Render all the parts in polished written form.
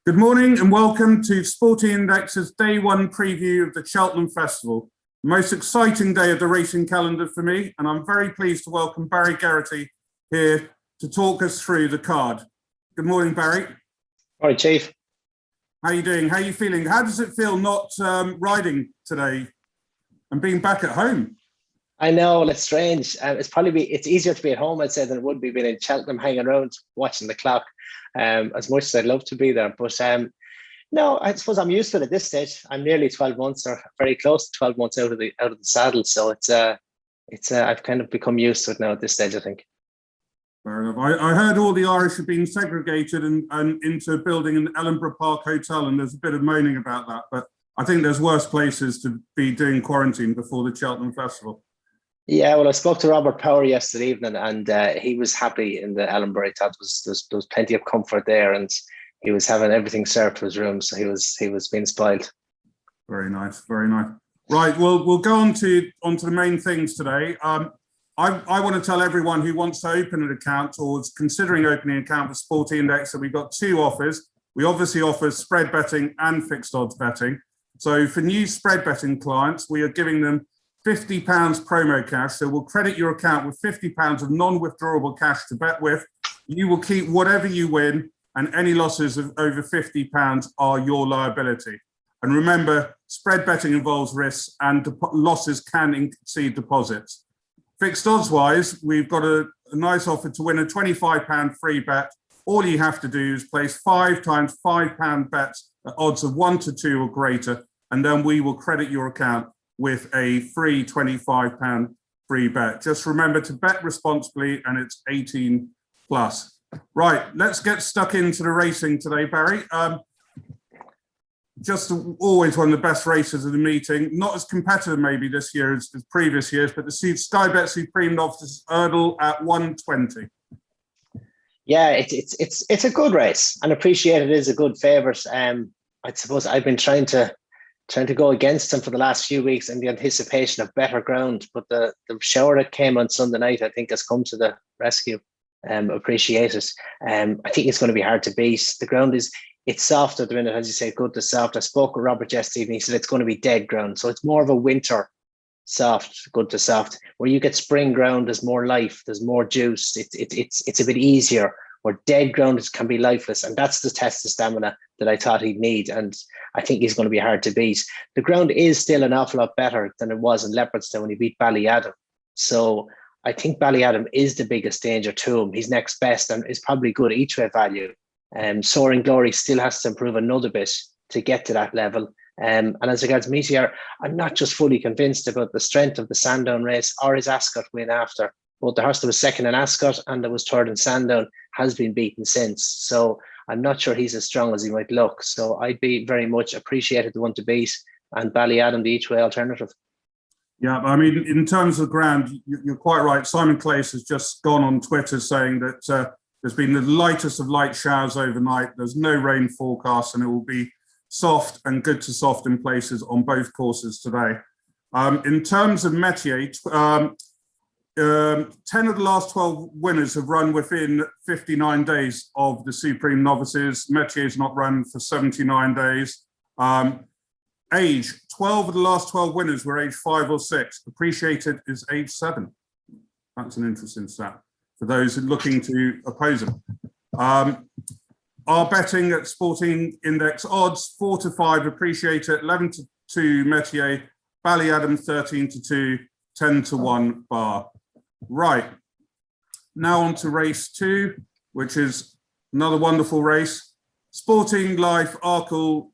Good morning and welcome to Sporting Index's Day 1 preview of the Cheltenham Festival. The most exciting day of the racing calendar for me, and I'm very pleased to welcome Barry Geraghty here to talk us through the card. Good morning, Barry. Hi, Chief. How are you doing? How are you feeling? How does it feel not riding today and being back at home? I know, it's strange. It's easier to be at home, I'd say, than it would be being in Cheltenham, hanging around, watching the clock. As much as I'd love to be there, but no, I suppose I'm used to it at this stage. I'm nearly 12 months, or very close to 12 months out of the saddle, so I've kind of become used to it now at this stage, I think. Fair enough. I heard all the Irish have been segregated and into building an Ellenborough Park hotel, and there's a bit of moaning about that, but I think there's worse places to be doing quarantine before the Cheltenham Festival. Yeah, well, I spoke to Robert Power yesterday evening, and he was happy in the Ellenborough. He thought there was plenty of comfort there, and he was having everything served to his room, so he was being spoiled. Very nice, very nice. Right, well, we'll go on to the main things today. I want to tell everyone who wants to open an account or is considering opening an account with Sporting Index that we've got two offers. We obviously offer spread betting and fixed odds betting. So for new spread betting clients, we are giving them £50 promo cash. So we'll credit your account with £50 of non-withdrawable cash to bet with. You will keep whatever you win, and any losses of over £50 are your liability. And remember, spread betting involves risks and losses can exceed deposits. Fixed odds wise, we've got a nice offer to win a £25 free bet. All you have to do is place 5 times £5 bets at odds of 1 to 2 or greater, and then we will credit your account with a free £25 free bet. Just remember to bet responsibly, and it's 18 plus. Right, let's get stuck into the racing today, Barry. Just always one of the best races of the meeting. Not as competitive maybe this year as previous years, but the Sky Bet Supreme Novices Hurdle at 120. Yeah, it's a good race, and appreciate it is a good favourite. I suppose I've been trying to go against him for the last few weeks in the anticipation of better ground, but the shower that came on Sunday night, I think, has come to the rescue. Appreciate it. I think it's going to be hard to beat. The ground it's soft at the minute, as you say, good to soft. I spoke with Robert yesterday and he said it's going to be dead ground, so it's more of a winter soft, good to soft. Where you get spring ground, there's more life, there's more juice. It's a bit easier. Where dead ground can be lifeless, and that's the test of stamina that I thought he'd need, and I think he's going to be hard to beat. The ground is still an awful lot better than it was in Leopardstown when he beat Ballyadam, so I think Ballyadam is the biggest danger to him. He's next best and is probably good each way value. Soaring Glory still has to improve another bit to get to that level. And as regards Meteor, I'm not just fully convinced about the strength of the Sandown race or his Ascot win after. Both the horse that was second in Ascot and that was third in Sandown has been beaten since. So I'm not sure he's as strong as he might look. So I'd be very much appreciated the one to beat, and Ballyadam the each way alternative. Yeah, I mean, in terms of ground, you're quite right. Simon Clace has just gone on Twitter saying that there's been the lightest of light showers overnight. There's no rain forecast, and it will be soft and good to soft in places on both courses today. In terms of Metier, 10 of the last 12 winners have run within 59 days of the Supreme Novices. Metier's not run for 79 days. Age, 12 of the last 12 winners were age 5 or 6. Appreciated is age 7. That's an interesting stat for those looking to oppose him. Our betting at Sporting Index odds, 4 to 5, Appreciated, 11 to 2, Metier, Ballyadam 13 to 2, 10 to 1 Bar. Right, now on to race 2, which is another wonderful race. Sporting Life Arkle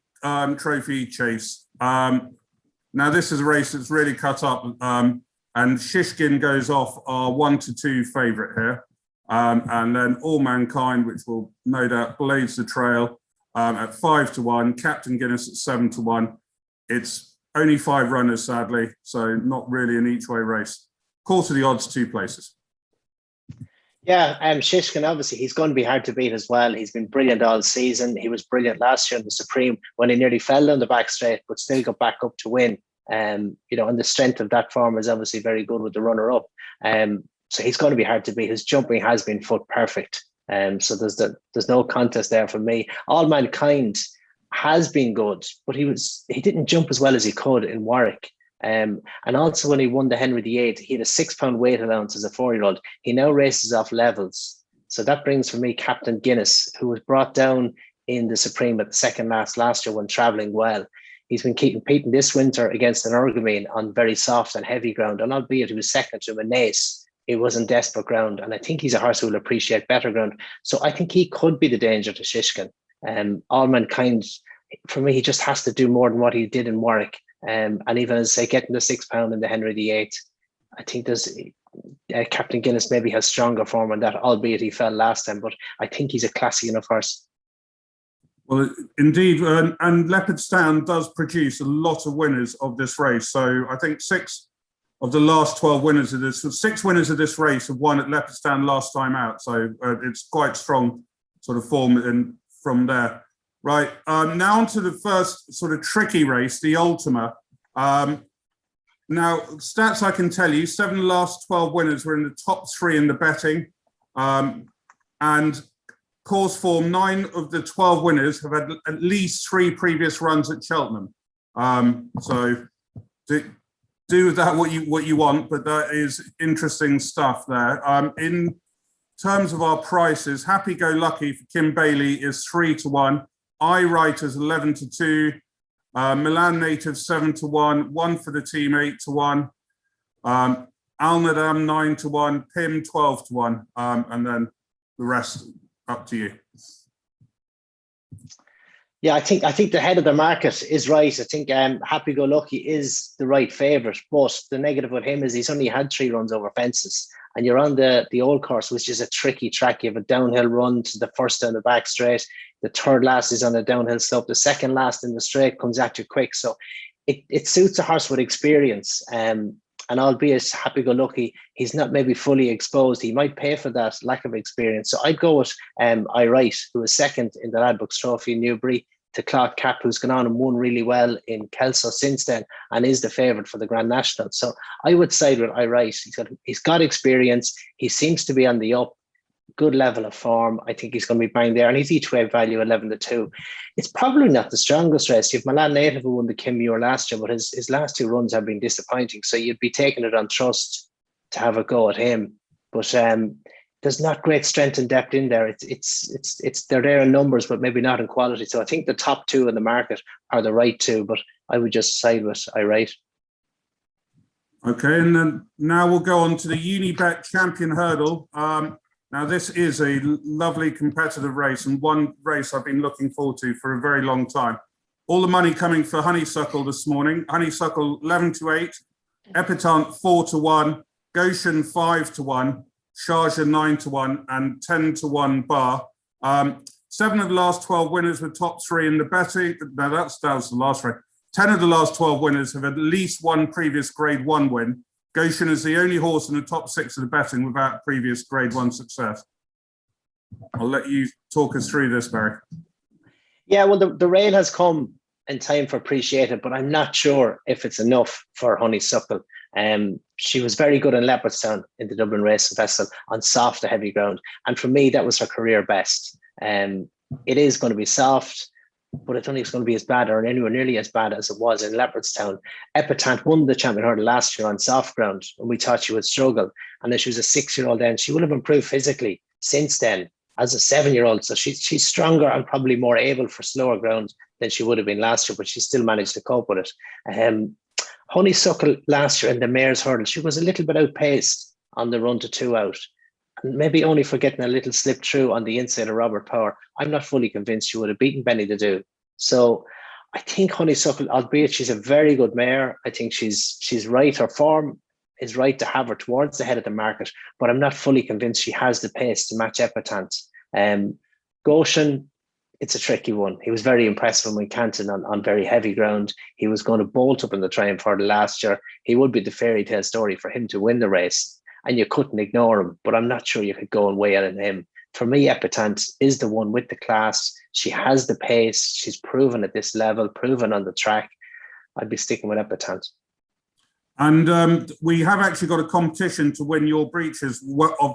Trophy Chase. Now this is a race that's really cut up, and Shishkin goes off our 1 to 2 favourite here. And then All Mankind, which will no doubt blaze the trail, at 5 to 1, Captain Guinness at 7 to 1. It's only 5 runners, sadly, so not really an each way race. Course of the odds, 2 places. Yeah, Shishkin, obviously, he's going to be hard to beat as well. He's been brilliant all season. He was brilliant last year in the Supreme when he nearly fell down the back straight, but still got back up to win. And the strength of that form is obviously very good with the runner-up. So he's going to be hard to beat. His jumping has been foot perfect. So there's no contest there for me. All Mankind has been good, but he didn't jump as well as he could in Warwick. And also when he won the Henry VIII, he had a £6 weight allowance as a 4-year-old. He now races off levels. So that brings for me Captain Guinness, who was brought down in the Supreme at the second last year when travelling well. He's been competing this winter against an Ergamine on very soft and heavy ground. And albeit he was second to him in Naas, it wasn't desperate ground. And I think he's a horse who will appreciate better ground. So I think he could be the danger to Shishkin. All Mankind, for me, he just has to do more than what he did in Warwick. And even as I say, getting the £6 in the Henry VIII, I think there's Captain Guinness maybe has stronger form on that, albeit he fell last time. But I think he's a classy enough horse. Well, indeed, and Leopardstown does produce a lot of winners of this race. So I think 6 of the last 12 winners of this, 6 winners of this race have won at Leopardstown last time out. So it's quite strong sort of form from there. Right, now on to the first sort of tricky race, the Ultima. Now, stats I can tell you, 7 of the last 12 winners were in the top 3 in the betting. And course form, 9 of the 12 winners have had at least 3 previous runs at Cheltenham. So do with that what you want, but that is interesting stuff there. In terms of our prices, Happy Go Lucky for Kim Bailey is 3-1. I Write is 11-2. Milan Native 7-1. 1 for the team 8-1. Al Nadam 9-1. Pim 12-1. And then the rest up to you. Yeah, I think the head of the market is right. I think Happy Go Lucky is the right favourite, but the negative with him is he's only had 3 runs over fences, and you're on the old course, which is a tricky track. You have a downhill run to the first down the back straight. The third last is on a downhill slope. The second last in the straight comes at you quick. So it suits a horse with experience. And albeit Happy Go Lucky, he's not maybe fully exposed. He might pay for that lack of experience. So I'd go with I Write, who was second in the Ladbrokes Trophy in Newbury, to Claude Cap, who's gone on and won really well in Kelso since then and is the favourite for the Grand National. So I would side with I Write. He's got experience. He seems to be on the up. Good level of form. I think he's going to be bang there. And he's each way value 11-2. It's probably not the strongest race. You have Milan Native who won the Kim Muir last year, but his last 2 runs have been disappointing. So you'd be taking it on trust to have a go at him. But there's not great strength and depth in there. They're there in numbers, but maybe not in quality. So I think the top 2 in the market are the right 2, but I would just side with I Write. Okay, and then now we'll go on to the Uni Champion Hurdle. Now, this is a lovely competitive race, and one race I've been looking forward to for a very long time. All the money coming for Honeysuckle this morning. Honeysuckle 11-8, Epitante 4-1, Goshen 5-1, Sharjah 9-1, and 10-1 Bar. 7 of the last 12 winners were top 3 in the betting. No, that was the last race. 10 of the last 12 winners have at least 1 previous Grade 1 win. Goshen is the only horse in the top 6 of the betting without previous Grade 1 success. I'll let you talk us through this, Barry. Yeah, well, the rain has come in time for Appreciated, but I'm not sure if it's enough for Honeysuckle. She was very good in Leopardstown in the Dublin Racing Festival on soft to heavy ground. And for me, that was her career best. It is going to be soft, but I don't think it's going to be as bad or anywhere nearly as bad as it was in Leopardstown. Epitante won the Champion Hurdle last year on soft ground, and we thought she would struggle. And then she was a 6-year-old then. She would have improved physically since then as a 7-year-old. So she's stronger and probably more able for slower ground than she would have been last year, but she still managed to cope with it. Honeysuckle last year in the Mayor's Hurdle, she was a little bit outpaced on the run to 2 out. And maybe only for getting a little slip through on the inside of Robert Power. I'm not fully convinced she would have beaten Benny the Do. So I think Honeysuckle, albeit she's a very good mare, I think she's right. Her form is right to have her towards the head of the market, but I'm not fully convinced she has the pace to match Epitante. Goshen, it's a tricky one. He was very impressive in Canton on very heavy ground. He was going to bolt up in the Triumph Hurdle last year. He would be the fairy tale story for him to win the race. And you couldn't ignore him, but I'm not sure you could go and weigh in on him. For me, Epitante is the one with the class. She has the pace. She's proven at this level, proven on the track. I'd be sticking with Epitante. And we have actually got a competition to win your breeches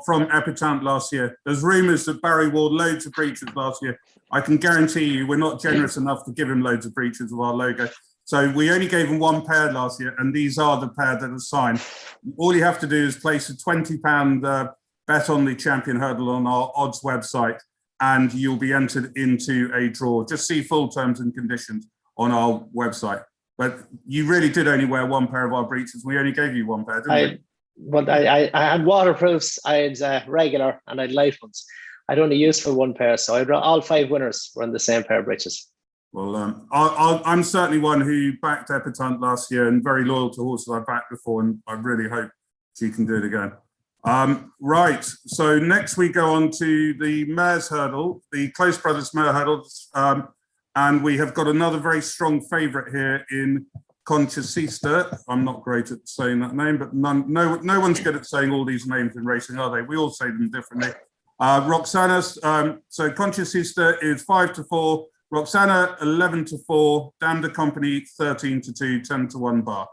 from Epitante last year. There's rumours that Barry wore loads of breeches last year. I can guarantee you we're not generous enough to give him loads of breeches with our logo. So we only gave him one pair last year, and these are the pair that are signed. All you have to do is place a £20 bet on the Champion Hurdle on our odds website, and you'll be entered into a draw. Just see full terms and conditions on our website. But you really did only wear one pair of our breeches. We only gave you one pair, didn't we? But I had waterproofs, I had regular, and I had light ones. I'd only used for one pair, so all 5 winners were in the same pair of breeches. Well, I'm certainly one who backed Epitante last year and very loyal to horses I backed before, and I really hope she can do it again. Right, so next we go on to the Mares Hurdle, the Close Brothers Mare Hurdle, and we have got another very strong favourite here in Conchesista. I'm not great at saying that name, but no one's good at saying all these names in racing, are they? We all say them differently. Roxana, so Conchesista is 5-4. Roxana 11-4, Dame de Company 13-2, 10-1 bar.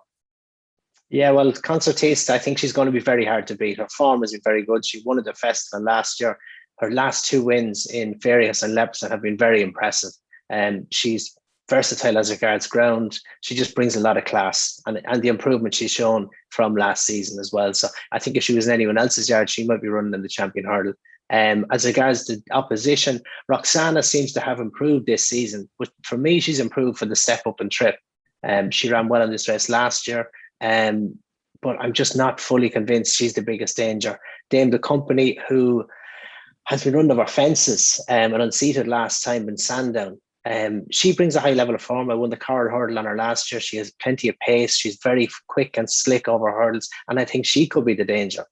Yeah, well, Concertista, I think she's going to be very hard to beat. Her form has been very good. She won at the festival last year. Her last 2 wins in Farias and Leopardstown have been very impressive. She's versatile as regards ground. She just brings a lot of class and the improvement she's shown from last season as well. So I think if she was in anyone else's yard, she might be running in the Champion Hurdle. As regards to opposition, Roxana seems to have improved this season. But for me, she's improved for the step up and trip. She ran well in this race last year. But I'm just not fully convinced she's the biggest danger. Dame the Company, who has been run over fences and unseated last time in Sandown. She brings a high level of form. I won the Coral Hurdle on her last year. She has plenty of pace. She's very quick and slick over hurdles. And I think she could be the danger.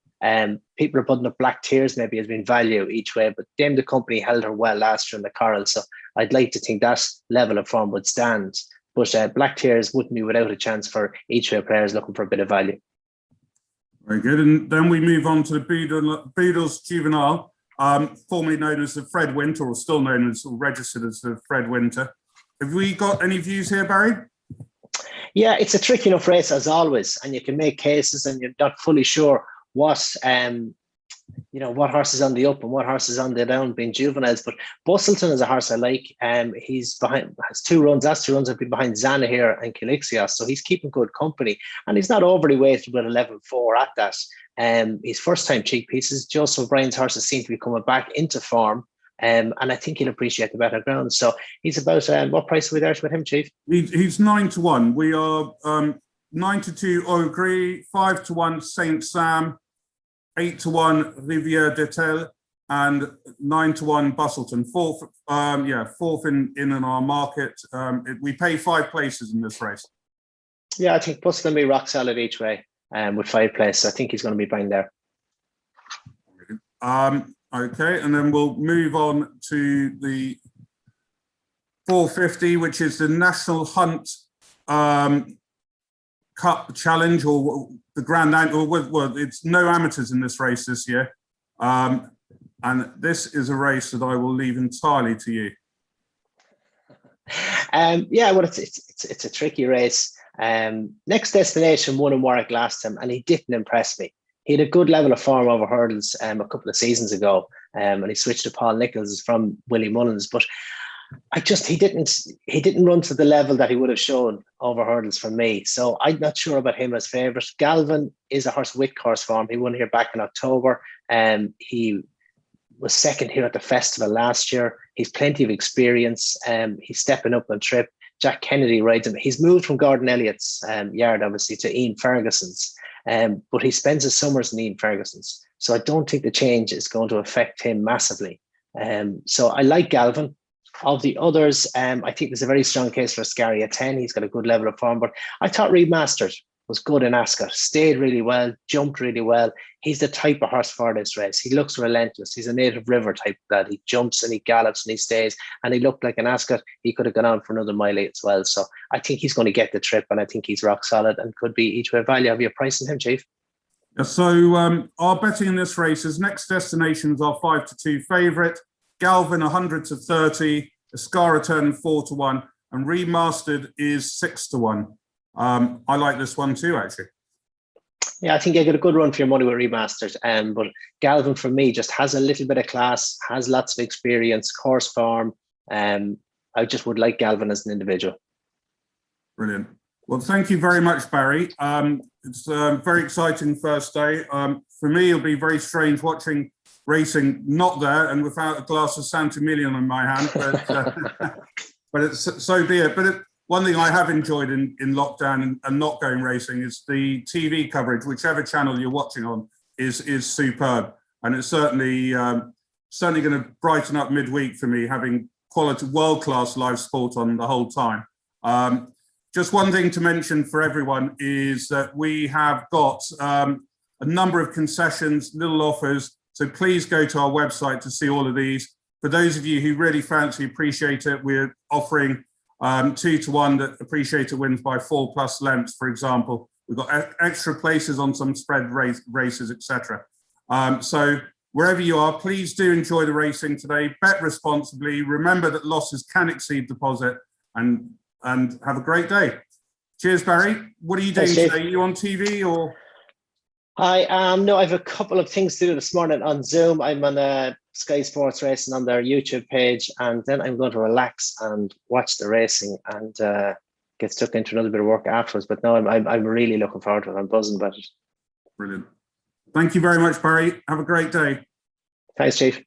People are putting up Black Tears maybe has been value each way, but Dame the Company held her well last year in the Coral. So I'd like to think that level of form would stand. But Black Tears wouldn't be without a chance for each way players looking for a bit of value. Very good. And then we move on to the Beadles Juvenile, formerly known as the Fred Winter, or still known as, or registered as the Fred Winter. Have we got any views here, Barry? Yeah, it's a tricky enough race as always, and you can make cases and you're not fully sure what what horse is on the up and what horse is on the down being juveniles. But Bustleton is a horse I like. He's has 2 runs. Last 2 runs have been behind Zana here and Calixios, so he's keeping good company. And he's not overly weighted with 11-4 at that. His first time cheek pieces. Joseph O'Brien's horses seem to be coming back into form. And I think he'll appreciate the better ground. So he's about what price are we there with him, Chief? He's 9-1. We are 9-2 Ogre, 5-1 Saint Sam, 8-1 Riviere d'Etel, and 9-1 Bustleton. Fourth in our market. We pay 5 places in this race. Yeah, I think Bustleton will be rock solid each way with 5 places. I think he's going to be bang there. Okay, and then we'll move on to the 450, which is the National Hunt Cup Challenge, or the Grand Angle. Well, it's no amateurs in this race this year. And this is a race that I will leave entirely to you. Yeah, well, it's a tricky race. Next Destination won in Warwick last time, and he didn't impress me. He had a good level of form over hurdles a couple of seasons ago, and he switched to Paul Nichols from Willie Mullins. But he didn't run to the level that he would have shown over hurdles for me. So I'm not sure about him as favourite. Galvin is a horse with course form. He won here back in October. He was second here at the festival last year. He's plenty of experience. He's stepping up on trip. Jack Kennedy rides him. He's moved from Gordon Elliott's yard, obviously, to Ian Ferguson's. But he spends his summers in Ian Ferguson's. So I don't think the change is going to affect him massively. So I like Galvin. Of the others, I think there's a very strong case for Scary at 10. He's got a good level of form. But I thought Reed Masters was good in Ascot. Stayed really well, jumped really well. He's the type of horse for this race. He looks relentless. He's a native river type of that. He jumps and he gallops and he stays. And he looked like an Ascot. He could have gone on for another mile as well. So I think he's going to get the trip, and I think he's rock solid and could be each way value. Have you a price on him, Chief? So our betting in this race is Next Destination is our 5-2 favourite. Galvin 100-30, Ascara Turn 4-1, and Remastered is 6-1. I like this one too, actually. Yeah, I think you get a good run for your money with remasters. But Galvin, for me, just has a little bit of class, has lots of experience, course form. I just would like Galvin as an individual. Brilliant. Well, thank you very much, Barry. It's a very exciting first day. For me, it'll be very strange watching racing not there and without a glass of Santamilion in my hand, but it's so be it. But one thing I have enjoyed in lockdown and not going racing is the TV coverage, whichever channel you're watching on, is superb. And it's certainly going to brighten up midweek for me, having quality, world-class live sport on the whole time. Just one thing to mention for everyone is that we have got a number of concessions, little offers. So please go to our website to see all of these. For those of you who really fancy Appreciator, we're offering 2-to-1 that Appreciator wins by 4+ lengths, for example. We've got extra places on some spread races, etc. So wherever you are, please do enjoy the racing today. Bet responsibly. Remember that losses can exceed deposit, and have a great day. Cheers, Barry. What are you doing today? Are you on TV or? No, I have a couple of things to do this morning on Zoom. I'm on Sky Sports Racing on their YouTube page, and then I'm going to relax and watch the racing and get stuck into another bit of work afterwards. But no, I'm really looking forward to it. I'm buzzing about it. Brilliant. Thank you very much, Barry. Have a great day. Thanks, Chief.